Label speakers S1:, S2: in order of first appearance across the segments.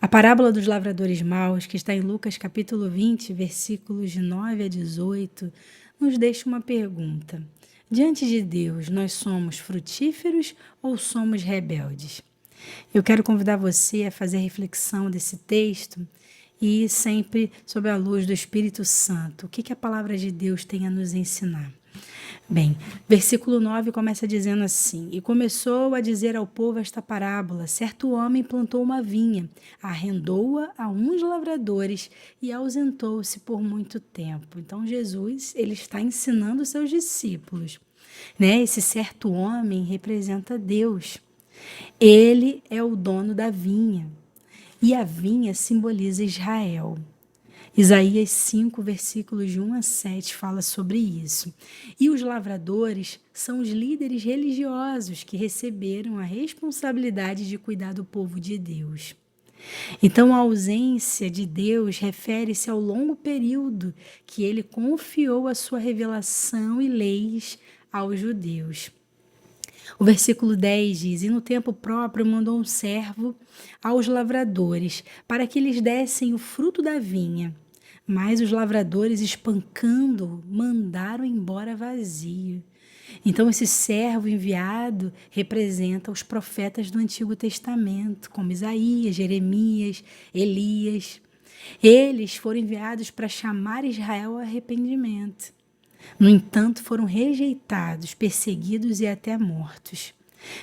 S1: A parábola dos lavradores maus, que está em Lucas capítulo 20, versículos de 9 a 18, nos deixa uma pergunta. Diante de Deus, nós somos frutíferos ou somos rebeldes? Eu quero convidar você a fazer reflexão desse texto e sempre sob a luz do Espírito Santo. O que a palavra de Deus tem a nos ensinar? Bem, versículo 9 começa dizendo assim: E começou a dizer ao povo esta parábola: certo homem plantou uma vinha, arrendou-a a uns lavradores e ausentou-se por muito tempo. Então Jesus, ele está ensinando os seus discípulos, né? Esse certo homem representa Deus. Ele é o dono da vinha. E a vinha simboliza Israel. Isaías 5, versículos de 1 a 7 fala sobre isso. E os lavradores são os líderes religiosos que receberam a responsabilidade de cuidar do povo de Deus. Então, a ausência de Deus refere-se ao longo período que ele confiou a sua revelação e leis aos judeus. O versículo 10 diz: E no tempo próprio mandou um servo aos lavradores, para que lhes dessem o fruto da vinha. Mas os lavradores, espancando, mandaram embora vazio. Então, esse servo enviado representa os profetas do Antigo Testamento, como Isaías, Jeremias, Elias. Eles foram enviados para chamar Israel ao arrependimento. No entanto, foram rejeitados, perseguidos e até mortos.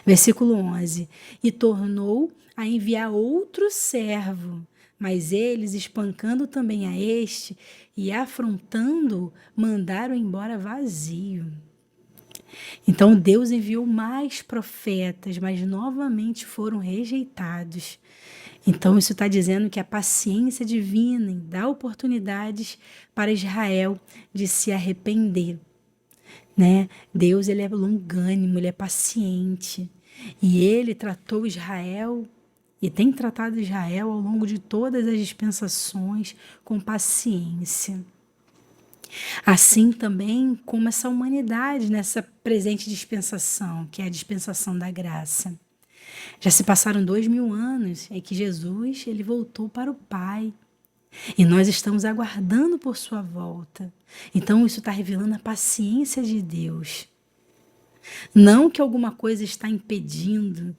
S1: Versículo 11: E tornou a enviar outro servo, mas eles, espancando também a este e afrontando-o, mandaram embora vazio. Então Deus enviou mais profetas, mas novamente foram rejeitados. Então isso está dizendo que a paciência divina dá oportunidades para Israel de se arrepender, né? Deus, ele é longânimo, ele é paciente. E ele tratou Israel e tem tratado Israel ao longo de todas as dispensações com paciência. Assim também como essa humanidade nessa presente dispensação, que é a dispensação da graça. Já se passaram 2000 anos em que Jesus, ele voltou para o Pai. E nós estamos aguardando por sua volta. Então isso está revelando a paciência de Deus. Não que alguma coisa está impedindo,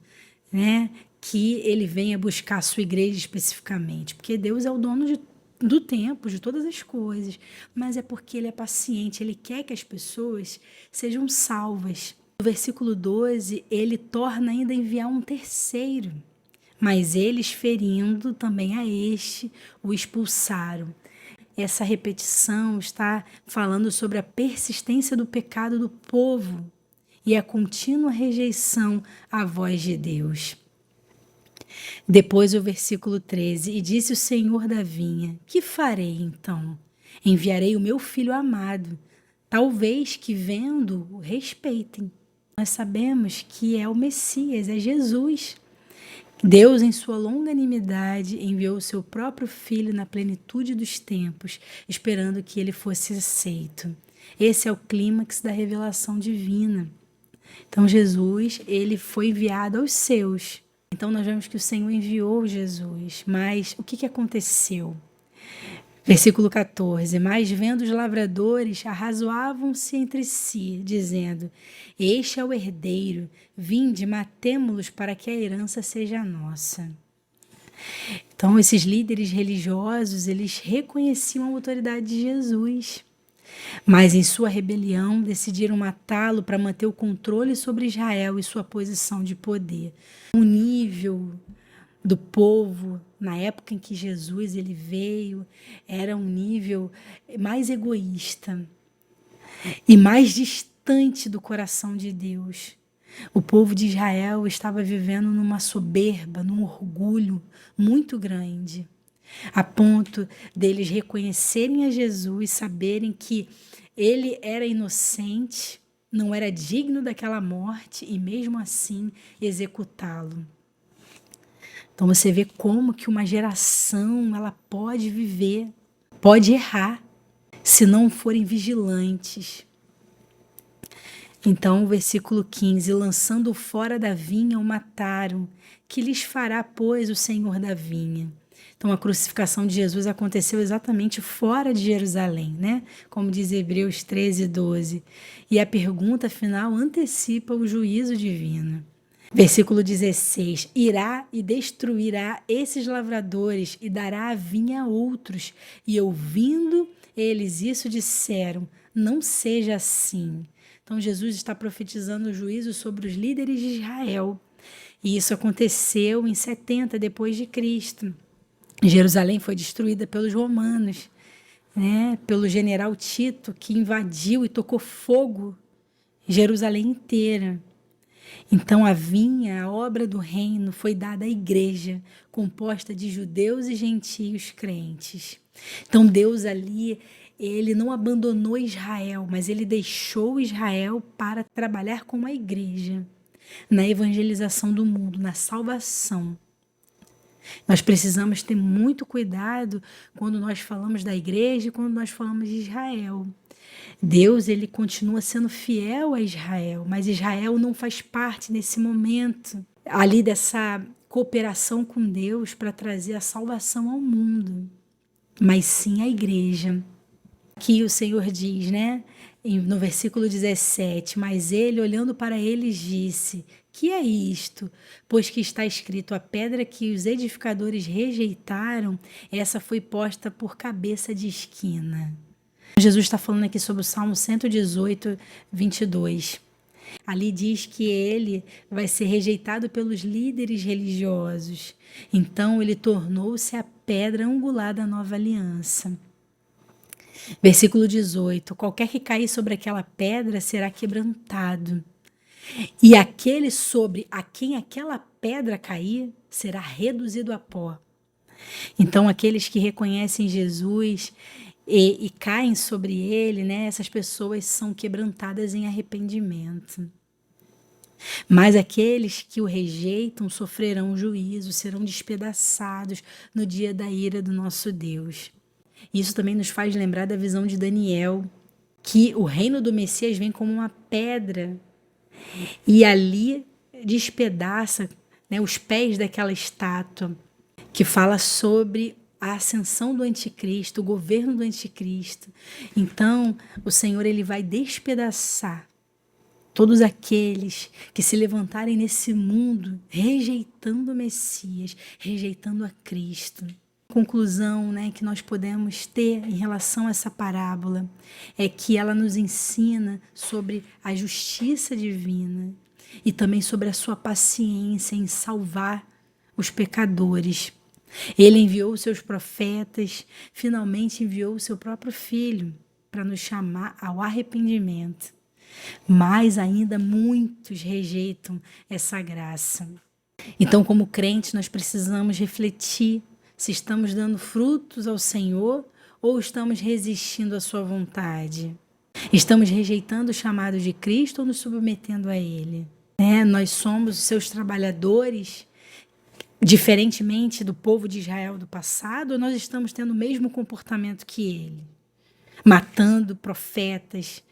S1: né, que ele venha buscar a sua igreja especificamente, porque Deus é o dono do tempo, de todas as coisas, mas é porque ele é paciente, ele quer que as pessoas sejam salvas. No versículo 12, ele torna ainda a enviar um terceiro, mas eles, ferindo também a este, o expulsaram. Essa repetição está falando sobre a persistência do pecado do povo e a contínua rejeição à voz de Deus. Depois o versículo 13: E disse o Senhor da vinha: Que farei então? Enviarei o meu filho amado, talvez que vendo o respeitem. Nós sabemos que é o Messias, é Jesus. Deus, em sua longanimidade, enviou o seu próprio Filho na plenitude dos tempos, esperando que ele fosse aceito. Esse é o clímax da revelação divina. Então Jesus, ele foi enviado aos seus. Então nós vemos que o Senhor enviou Jesus, mas o que aconteceu? Versículo 14: Mas vendo os lavradores, arrazoavam-se entre si, dizendo: Este é o herdeiro, vinde, matemo-los para que a herança seja nossa. Então esses líderes religiosos, eles reconheciam a autoridade de Jesus, mas em sua rebelião decidiram matá-lo para manter o controle sobre Israel e sua posição de poder. O nível do povo na época em que Jesus ele veio era um nível mais egoísta e mais distante do coração de Deus. O povo de Israel estava vivendo numa soberba, num orgulho muito grande, a ponto deles reconhecerem a Jesus, saberem que ele era inocente, não era digno daquela morte e mesmo assim executá-lo. Então você vê como que uma geração ela pode viver, pode errar, se não forem vigilantes. Então o versículo 15: Lançando fora da vinha o mataram, que lhes fará, pois, o Senhor da vinha? Então, a crucificação de Jesus aconteceu exatamente fora de Jerusalém, né? Como diz Hebreus 13:12. E a pergunta final antecipa o juízo divino. Versículo 16: irá e destruirá esses lavradores e dará a vinha a outros. E ouvindo eles isso disseram: não seja assim. Então, Jesus está profetizando o juízo sobre os líderes de Israel. E isso aconteceu em 70 depois de Cristo. Jerusalém foi destruída pelos romanos, né? Pelo general Tito, que invadiu e tocou fogo Jerusalém inteira. Então a vinha, a obra do reino, foi dada à igreja, composta de judeus e gentios crentes. Então Deus ali, ele não abandonou Israel, mas ele deixou Israel para trabalhar com a igreja, na evangelização do mundo, na salvação. Nós precisamos ter muito cuidado quando nós falamos da igreja e quando nós falamos de Israel. Deus, ele continua sendo fiel a Israel, mas Israel não faz parte nesse momento ali dessa cooperação com Deus para trazer a salvação ao mundo, mas sim a igreja. Aqui o Senhor diz, né, no versículo 17, mas ele, olhando para eles, disse: que é isto? Pois que está escrito: a pedra que os edificadores rejeitaram, essa foi posta por cabeça de esquina. Jesus está falando aqui sobre o Salmo 118, 22. Ali diz que ele vai ser rejeitado pelos líderes religiosos. Então ele tornou-se a pedra angular da nova aliança. Versículo 18: qualquer que cair sobre aquela pedra será quebrantado, e aquele sobre a quem aquela pedra cair será reduzido a pó. Então aqueles que reconhecem Jesus e caem sobre ele, né, essas pessoas são quebrantadas em arrependimento. Mas aqueles que o rejeitam sofrerão juízo, serão despedaçados no dia da ira do nosso Deus. Isso também nos faz lembrar da visão de Daniel, que o reino do Messias vem como uma pedra e ali despedaça, né, os pés daquela estátua, que fala sobre a ascensão do anticristo, o governo do anticristo. Então, o Senhor, ele vai despedaçar todos aqueles que se levantarem nesse mundo rejeitando o Messias, rejeitando a Cristo. Conclusão, né, que nós podemos ter em relação a essa parábola é que ela nos ensina sobre a justiça divina e também sobre a sua paciência em salvar os pecadores. Ele enviou os seus profetas, finalmente enviou o seu próprio Filho para nos chamar ao arrependimento. Mas ainda muitos rejeitam essa graça. Então, como crentes, nós precisamos refletir se estamos dando frutos ao Senhor ou estamos resistindo à sua vontade. Estamos rejeitando o chamado de Cristo ou nos submetendo a Ele? Nós somos os seus trabalhadores, diferentemente do povo de Israel do passado, ou nós estamos tendo o mesmo comportamento que ele? Matando profetas,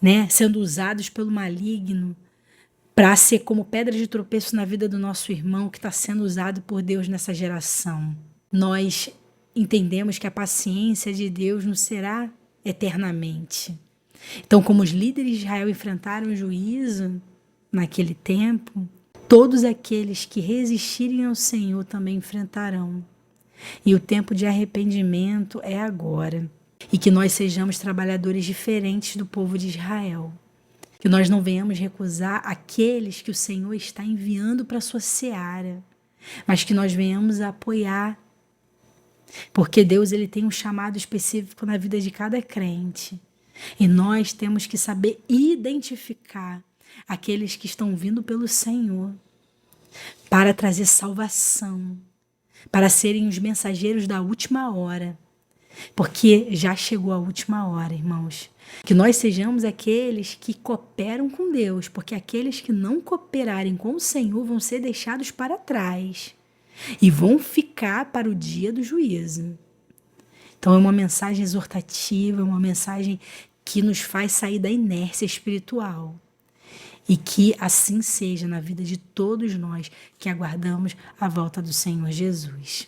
S1: né? Sendo usados pelo maligno para ser como pedra de tropeço na vida do nosso irmão que está sendo usado por Deus nessa geração. Nós entendemos que a paciência de Deus não será eternamente. Então, como os líderes de Israel enfrentaram o juízo naquele tempo, todos aqueles que resistirem ao Senhor também enfrentarão. E o tempo de arrependimento é agora. E que nós sejamos trabalhadores diferentes do povo de Israel. Que nós não venhamos recusar aqueles que o Senhor está enviando para a sua seara, mas que nós venhamos a apoiar. Porque Deus, ele tem um chamado específico na vida de cada crente. E nós temos que saber identificar aqueles que estão vindo pelo Senhor para trazer salvação, para serem os mensageiros da última hora. Porque já chegou a última hora, irmãos. Que nós sejamos aqueles que cooperam com Deus, porque aqueles que não cooperarem com o Senhor vão ser deixados para trás e vão ficar para o dia do juízo. Então é uma mensagem exortativa, é uma mensagem que nos faz sair da inércia espiritual. E que assim seja na vida de todos nós que aguardamos a volta do Senhor Jesus.